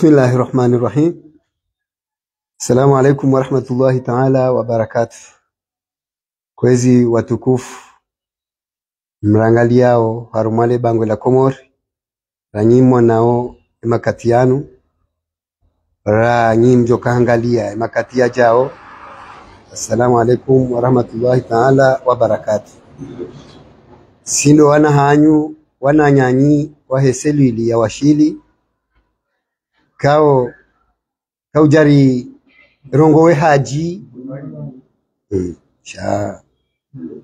Bismillahirrahmanirrahim. Assalamu alaikum warahmatullahi ta'ala wabarakatuh. Kwezi watukufu mrangaliao harumale bango la Komori ranyimwa nao emakatianu ranyimjo kaangalia emakatia jao. Assalamu alaikum warahmatullahi ta'ala wabarakatuh. Sindo wana hanyu wana nyanyi waheselili ya washili kaujari rongowe haji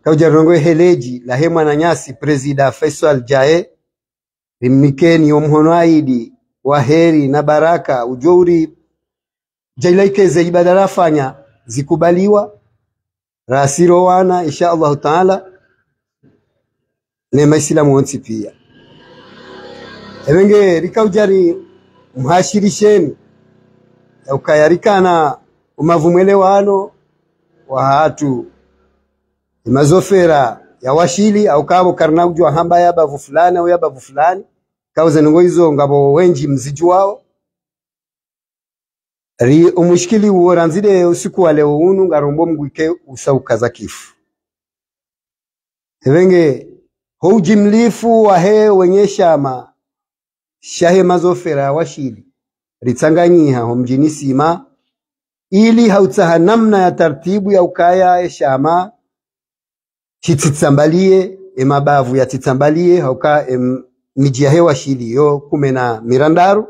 kaujari rongowe heleji la hema na nyasi Presida Faisal Jae rimnikeni omhono aidi waheri na baraka ujouri jailaikeze ibadara fanya zikubaliwa rasiro wana insha Allah taala nema Islamu wonsi pia evenge rikaujari mhashirisheni ukayarikana umavumwele wano wa hatu imazofera ya washili au kabo karna ujwa hamba ya bavu fulani au ya bavu fulani kauze ngo hizo ngabo wenji mziju wao ri umushikili uoranzide usiku wa leo unu ngarombo mguike usaukaza kifu evenge houjimlifu wa he wenyeshama shahe mazofera washili ritsanganyiha homjini sima ili hautsaha namna ya tartibu ya ukaya eshama chitsambalie emabavu ya titsambalie hauka mijia hewa shili yo kumena mirandaru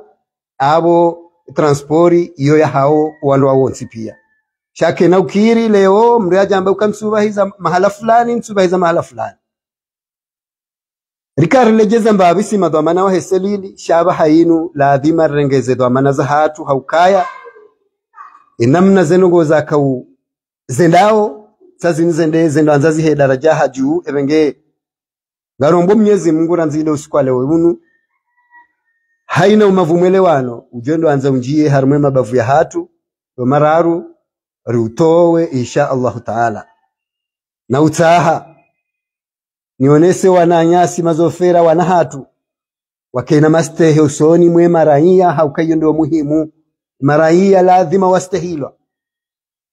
abo transpori iyo ya hao wando wonsi pia shake na ukiri leo mriaja ambaye ukamsubahiza mahala fulani msubahiza mahala fulani rikari lejeza mbabisi madhamana wa heselili shaba hainu lazima rengeze dhamana za hatu haukaya inamna zenongo za kau zendao sazini zendo anzazi he daraja haju evenge garombo Mwenyezi Mungu ranzile usiku leo unu haina umavumwele wano ujendo anza unjie harumwe mabavu ya hatu do mararu rutowe insha Allah taala na utaha nionese wananyasi mazofera wanahatu wakena mastehe usoni mwe maraia haukayo ndio muhimu maraia lazima wastahilwa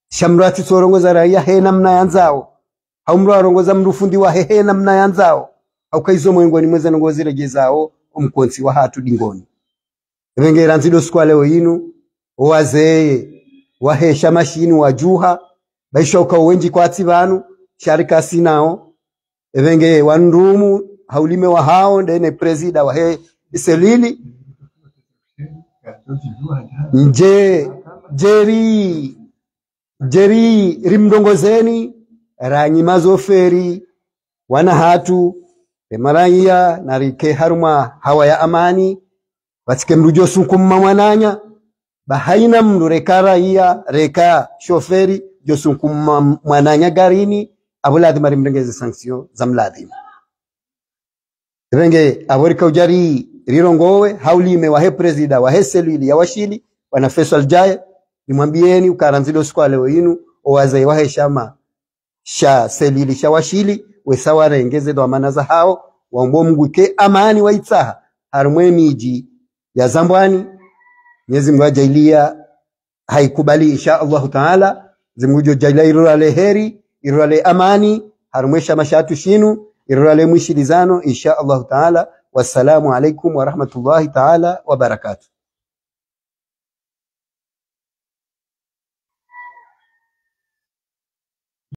shamrati sorongoza raia he namna yanzao haumro arongoza mrufundi wa he namna yanzao haukaizo mwengoni mweza ngozi regezao umkonsi wa hatu dingoni evengera nzido sikwa leo inu wazee wahesha mashini wajuha baishoka wenji kwa tibanu sharika sinao evenge wandumu haulime wa hao ndene presida wa he iselili jeri rimdongozeni ranyi mazoferi wana hatu emaraia na rike haruma hawa ya amani batike mrujo sunkumma mwananya bahaina mru reka raia reka shoferi josunkumma mwananya garini abuladi marimrengeze sanction zamladima renge aborika ujari rirongowe haulime wa he presida wa he selili ya washili wana Faisal Jae nimwambieni ukaranzido siku leo inu owaze wa heshama sha selili sha washili wesawa rengeze dhamana za hao waombo mguke amani waitsaha harumwe miji ya Zambwani Mwenyezi Mungu ajailia haikubali insha Allah taala zimujo jailia irale heri irale amani harumwesha mashatu shinu irale mwishilizano insha Allah taala. Wassalamu alaikum warahmatullahi taala wabarakatuh.